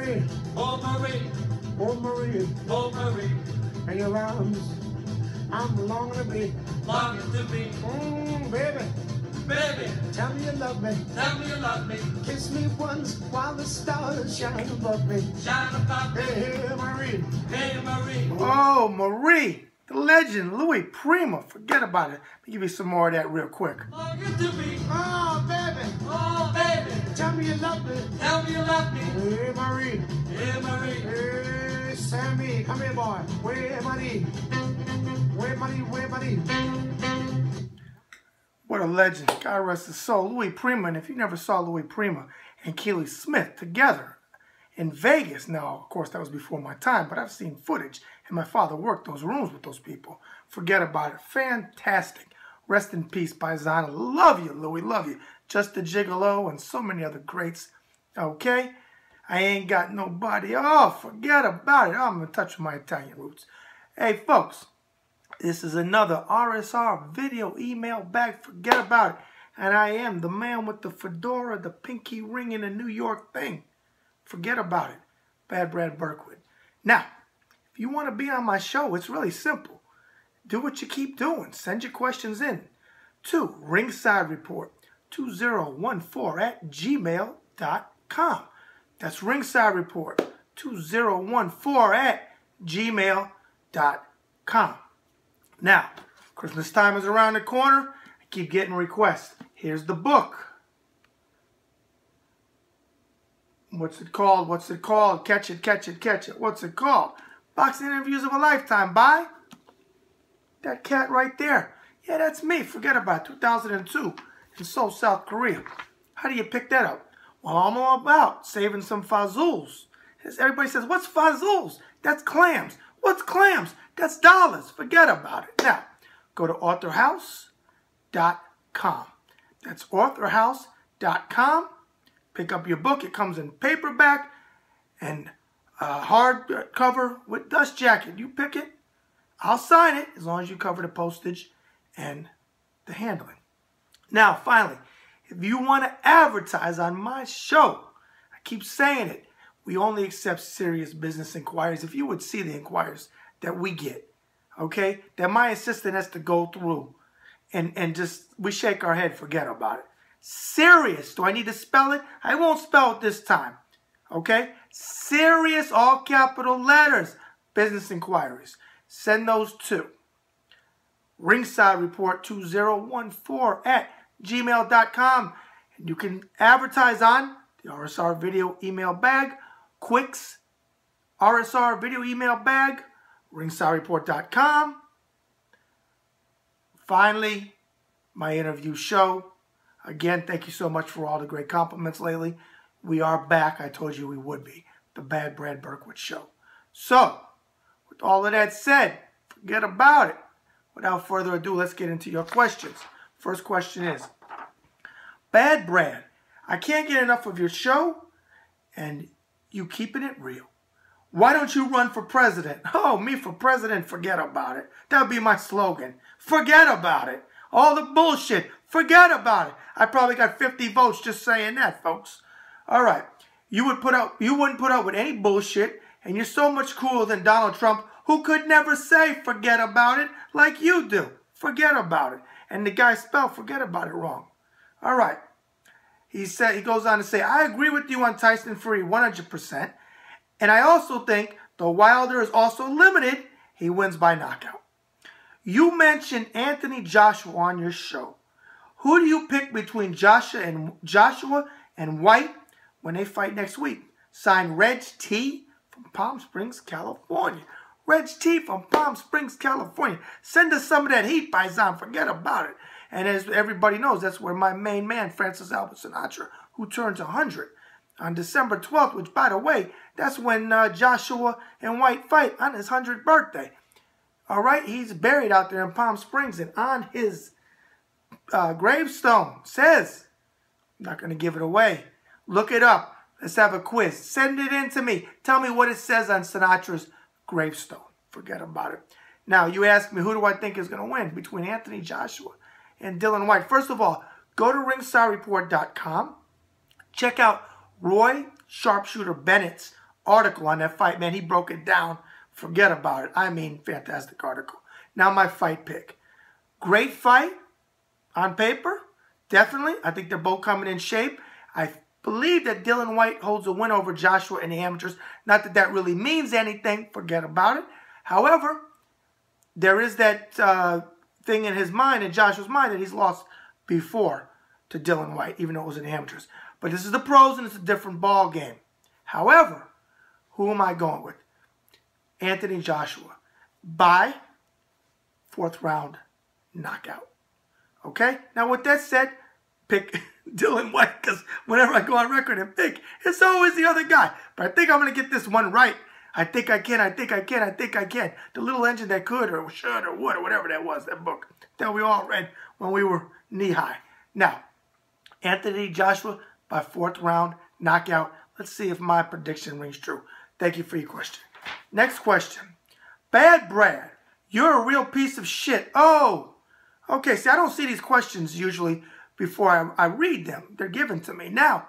Marie, oh Marie, oh Marie, oh Marie, in your arms, I'm longing to be. longing to be, Baby, baby, tell me you love me. tell me you love me, Kiss me once while the stars shine above me. shine above me, Hey, Marie. hey Marie, Oh, Marie, the legend, Louis Prima. Forget about it. Let me give you some more of that real quick. longing to be, Oh, oh baby, tell me you love me. tell me you love me, Hey, Marie. hey Marie, Hey, Sammy, come here, boy. Where money? Where money? Where money? What a legend. God rest his soul. Louis Prima. And if you never saw Louis Prima and Keely Smith together in Vegas, now, of course, that was before my time, but I've seen footage, and my father worked those rooms with those people. Forget about it. Fantastic. Rest in peace, Paisano. Love you, Louis. Love you. Just the Gigolo and so many other greats. Okay? I ain't got nobody. Oh, forget about it. Oh, I'm in touch with my Italian roots. Hey, folks. This is another RSR video email bag. Forget about it. And I am the man with the fedora, the pinky ring, and the New York thing. Forget about it. Bad Brad Berkwood. Now, if you want to be on my show, it's really simple. Do what you keep doing. Send your questions in to Ringside Report 2014@gmail.com. That's Ringside Report 2014@gmail.com. Now, Christmas time is around the corner. I keep getting requests. Here's the book. What's it called? What's it called? Catch it, catch it, catch it. What's it called? Boxing Interviews of a Lifetime by that cat right there. Yeah, that's me. Forget about it. 2002 in Seoul, South Korea. How do you pick that up? Well, I'm all about saving some fazools. Everybody says, what's fazools? That's clams. What's clams? That's dollars. Forget about it. Now, go to authorhouse.com. That's authorhouse.com. Pick up your book. It comes in paperback and hardcover with dust jacket. You pick it. I'll sign it as long as you cover the postage and the handling. Now, finally, if you want to advertise on my show, I keep saying it, we only accept serious business inquiries. If you would see the inquiries that we get, okay, that my assistant has to go through and just, we shake our head, forget about it. Serious. Do I need to spell it? I won't spell it this time, okay? Serious, all capital letters, business inquiries. Send those to Ringside Report 2014@gmail.com. And you can advertise on the RSR Video Email Bag, Quicks, RSR Video Email Bag, ringsidereport.com. Finally, my interview show. Again, thank you so much for all the great compliments lately. We are back. I told you we would be. The Bad Brad Berkwood Show. So, with all of that said, forget about it. Without further ado, let's get into your questions. First question is, Bad Brad, I can't get enough of your show, and you keeping it real. Why don't you run for president? Oh, me for president, forget about it. That would be my slogan. Forget about it. All the bullshit, forget about it. I probably got 50 votes just saying that, folks. All right. You wouldn't put up with any bullshit, and you're so much cooler than Donald Trump, who could never say forget about it like you do. Forget about it. And the guy spelled forget about it wrong. All right. He goes on to say, I agree with you on Tyson Fury 100%. And I also think, though Wilder is also limited, he wins by knockout. You mentioned Anthony Joshua on your show. Who do you pick between Joshua and Whyte when they fight next week? Signed Reg T from Palm Springs, California. Reg T from Palm Springs, California. Send us some of that heat, Paisan. Forget about it. And as everybody knows, that's where my main man, Francis Albert Sinatra, who turns 100 on December 12th, which, by the way, that's when Joshua and Whyte fight on his 100th birthday. All right? He's buried out there in Palm Springs, and on his gravestone says, I'm not going to give it away. Look it up. Let's have a quiz. Send it in to me. Tell me what it says on Sinatra's gravestone. Forget about it. Now, you ask me, who do I think is going to win between Anthony Joshua and Dillian Whyte? First of all, go to ringsidereport.com. Check out Roy Sharpshooter Bennett's article on that fight, man. He broke it down. Forget about it. I mean, fantastic article. Now my fight pick. Great fight on paper. Definitely. I think they're both coming in shape. I believe that Dillian Whyte holds a win over Joshua in the amateurs. Not that that really means anything. Forget about it. However, there is that thing in his mind, in Joshua's mind, that he's lost before to Dillian Whyte, even though it was in the amateurs. But this is the pros, and it's a different ball game. However, who am I going with? Anthony Joshua by 4th round knockout. Okay? Now, with that said, pick Dillian Whyte, because whenever I go on record and pick, it's always the other guy. But I think I'm going to get this one right. I think I can, I think I can, I think I can. The little engine that could or should or would or whatever that was, that book that we all read when we were knee-high. Now, Anthony Joshua by 4th round knockout. Let's see if my prediction rings true. Thank you for your question. Next question. Bad Brad, you're a real piece of shit. Oh, okay. See, I don't see these questions usually before I read them. They're given to me. Now,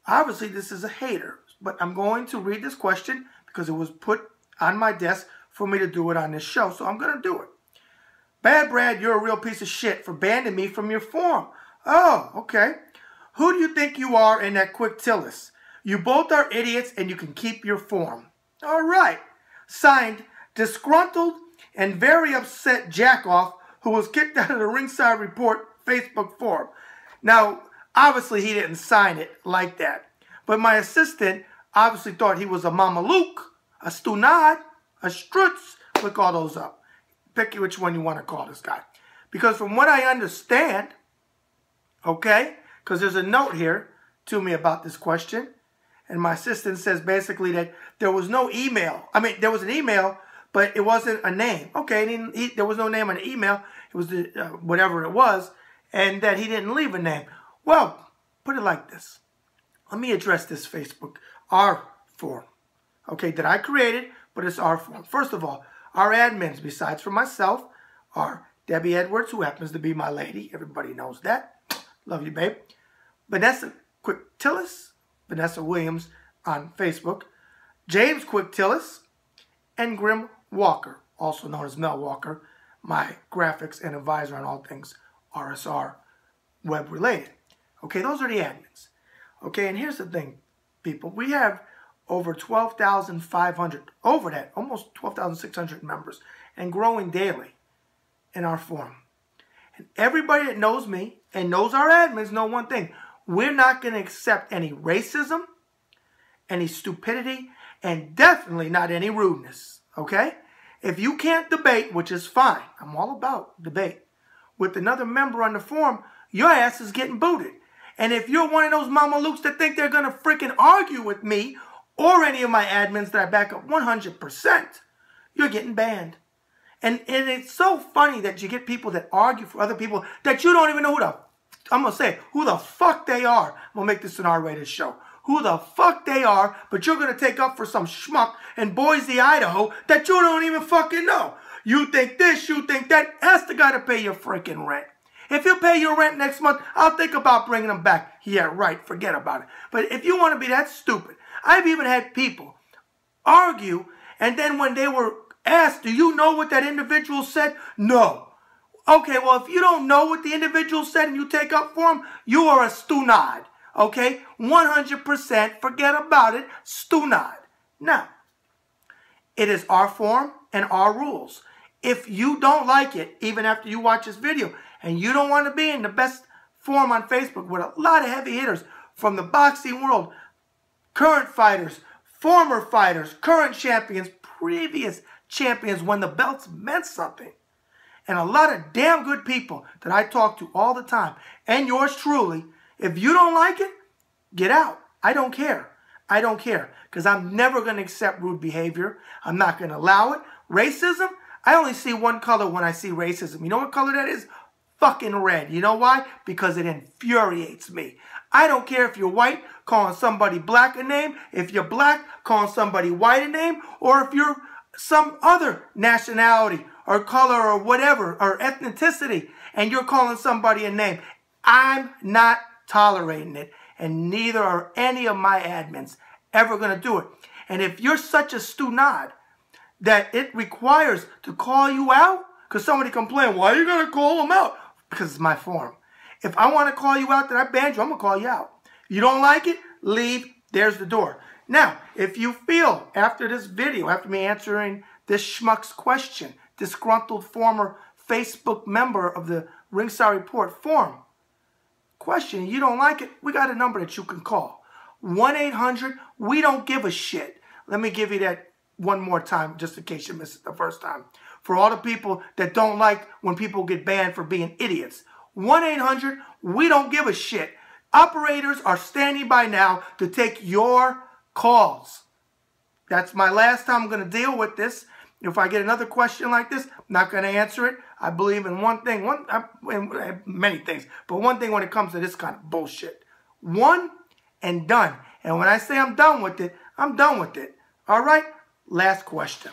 obviously, this is a hater, but I'm going to read this question because it was put on my desk for me to do it on this show, so I'm going to do it. Bad Brad, you're a real piece of shit for banning me from your forum. Oh, okay. Who do you think you are in that quick tillis? You both are idiots and you can keep your form. All right. Signed, disgruntled and very upset jackoff who was kicked out of the Ringside Report Facebook forum. Now, obviously he didn't sign it like that. But my assistant obviously thought he was a Mamalouk, a Stunad, a Strutz. Look all those up. Pick which one you want to call this guy. Because from what I understand, okay, because there's a note here to me about this question, and my assistant says basically that there was no email. I mean, there was an email, but it wasn't a name. Okay, there was no name on the email. It was whatever it was, and that he didn't leave a name. Well, put it like this. Let me address this Facebook, our forum, okay, that I created, but it's our forum. First of all, our admins, besides for myself, are Debbie Edwards, who happens to be my lady. Everybody knows that. Love you, babe. Vanessa Quick-Tillis, Vanessa Williams on Facebook, James Quick-Tillis, and Grim Walker, also known as Mel Walker, my graphics and advisor on all things RSR web related. Okay, those are the admins. Okay, and here's the thing, people. We have over 12,500, over that, almost 12,600 members, and growing daily in our forum. And everybody that knows me and knows our admins know one thing. We're not going to accept any racism, any stupidity, and definitely not any rudeness, okay? If you can't debate, which is fine, I'm all about debate, with another member on the forum, your ass is getting booted. And if you're one of those mamalukes that think they're going to freaking argue with me or any of my admins that I back up 100%, you're getting banned. And it's so funny that you get people that argue for other people that you don't even know who the fuck they are. I'm going to make this an R-rated show. Who the fuck they are, but you're going to take up for some schmuck in Boise, Idaho that you don't even fucking know. You think this, you think that. Ask the guy to pay your freaking rent. If he'll pay your rent next month, I'll think about bringing him back. Yeah, right, forget about it. But if you want to be that stupid, I've even had people argue, and then when they were asked, do you know what that individual said? No. Okay, well, if you don't know what the individual said and you take up for him, you are a stunad. Okay? 100%, forget about it, stunad. Now, it is our forum and our rules. If you don't like it, even after you watch this video, and you don't want to be in the best forum on Facebook with a lot of heavy hitters from the boxing world, current fighters, former fighters, current champions, previous champions when the belts meant something, and a lot of damn good people that I talk to all the time, and yours truly, if you don't like it, get out. I don't care. I don't care, because I'm never going to accept rude behavior. I'm not going to allow it. Racism, I only see one color when I see racism. You know what color that is? Fucking red. You know why? Because it infuriates me. I don't care if you're white, calling somebody black a name, if you're black, calling somebody white a name, or if you're some other nationality or color or whatever, or ethnicity, and you're calling somebody a name. I'm not tolerating it, and neither are any of my admins ever going to do it. And if you're such a stunad that it requires to call you out, because somebody complained, why are you going to call them out? Because it's my forum. If I want to call you out that I banned you, I'm going to call you out. You don't like it? Leave. There's the door. Now, if you feel after this video, after me answering this schmuck's question, disgruntled former Facebook member of the Ringside Report forum question, you don't like it, we got a number that you can call. 1-800, we don't give a shit. Let me give you that one more time, just in case you missed it the first time. For all the people that don't like when people get banned for being idiots. 1-800, we don't give a shit. Operators are standing by now to take your calls. That's my last time I'm going to deal with this. If I get another question like this, I'm not going to answer it. I believe in one thing, many things, but one thing when it comes to this kind of bullshit. One and done. And when I say I'm done with it, I'm done with it. All right? Last question.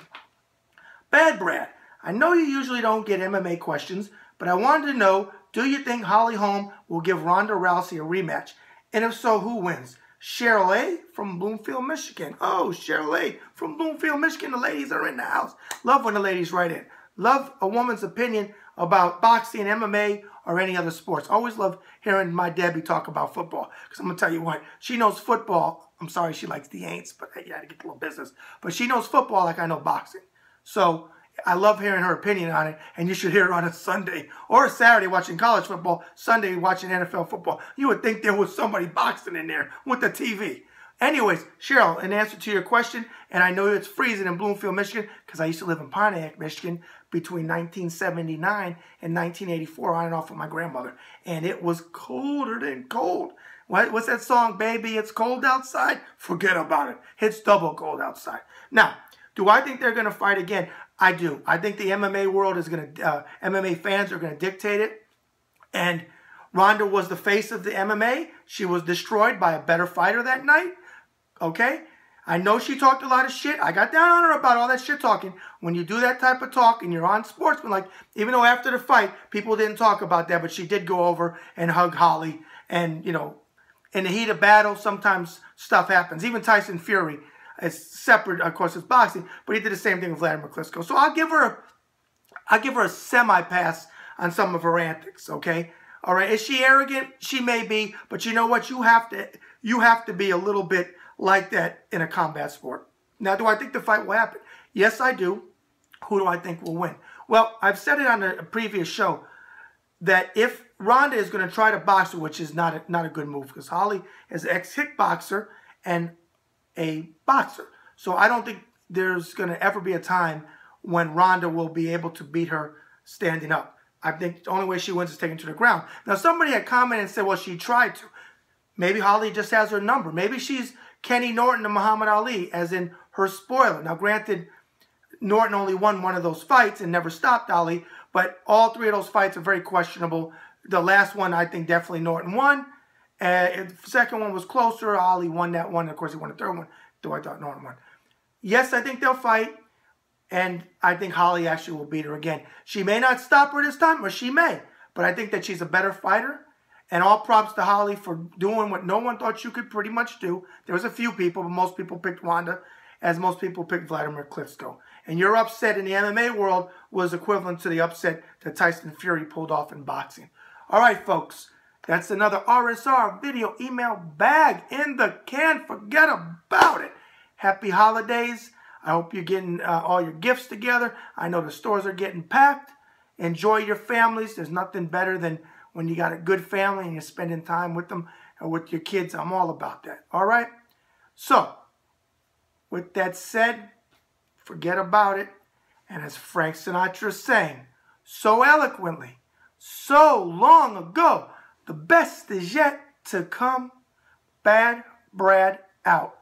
Bad Brad, I know you usually don't get MMA questions, but I wanted to know, do you think Holly Holm will give Ronda Rousey a rematch? And if so, who wins? Cheryl A. from Bloomfield, Michigan. Oh, Cheryl A. from Bloomfield, Michigan. The ladies are in the house. Love when the ladies write in. Love a woman's opinion about boxing, MMA, or any other sports. Always love hearing my Debbie talk about football. Because I'm going to tell you what, she knows football. I'm sorry she likes the Aints, but you got to get a little business. But she knows football like I know boxing. So I love hearing her opinion on it, and you should hear it on a Sunday or a Saturday watching college football, Sunday watching NFL football. You would think there was somebody boxing in there with the TV. Anyways, Cheryl, in answer to your question, and I know it's freezing in Bloomfield, Michigan, because I used to live in Pontiac, Michigan, between 1979 and 1984, on and off with my grandmother. And it was colder than cold. What's that song, Baby? It's cold outside? Forget about it. It's double cold outside. Now, do I think they're going to fight again? I do. I think the MMA world is going to, MMA fans are going to dictate it. And Ronda was the face of the MMA. She was destroyed by a better fighter that night. Okay? I know she talked a lot of shit. I got down on her about all that shit talking. When you do that type of talk and you're on Sportsmanlike, even though after the fight, people didn't talk about that, but she did go over and hug Holly. And, you know, in the heat of battle, sometimes stuff happens. Even Tyson Fury, it's separate, of course, it's boxing, but he did the same thing with Vladimir Klitschko. So I'll give her a semi-pass on some of her antics, okay? All right, is she arrogant? She may be, but you know what? You have to be a little bit like that in a combat sport. Now, do I think the fight will happen? Yes, I do. Who do I think will win? Well, I've said it on a previous show that if Ronda is going to try to box her, which is not a good move, because Holly is an ex-kickboxer and a boxer. So I don't think there's going to ever be a time when Ronda will be able to beat her standing up. I think the only way she wins is taking to the ground. Now, somebody had commented and said, well, she tried to. Maybe Holly just has her number. Maybe she's Kenny Norton and Muhammad Ali, as in her spoiler. Now, granted, Norton only won one of those fights and never stopped Ali, but all three of those fights are very questionable. The last one, I think definitely Norton won. The second one was closer. Ali won that one. Of course, he won the third one, though I thought Norton won. Yes, I think they'll fight, and I think Holly actually will beat her again. She may not stop her this time, or she may, but I think that she's a better fighter. And all props to Holly for doing what no one thought you could pretty much do. There was a few people, but most people picked Ronda, as most people picked Vladimir Klitschko. And your upset in the MMA world was equivalent to the upset that Tyson Fury pulled off in boxing. All right, folks. That's another RSR video email bag in the can. Forget about it. Happy holidays. I hope you're getting all your gifts together. I know the stores are getting packed. Enjoy your families. There's nothing better than when you got a good family and you're spending time with them or with your kids. I'm all about that. All right? So, with that said, forget about it. And as Frank Sinatra sang so eloquently, so long ago, the best is yet to come. Bad Brad out.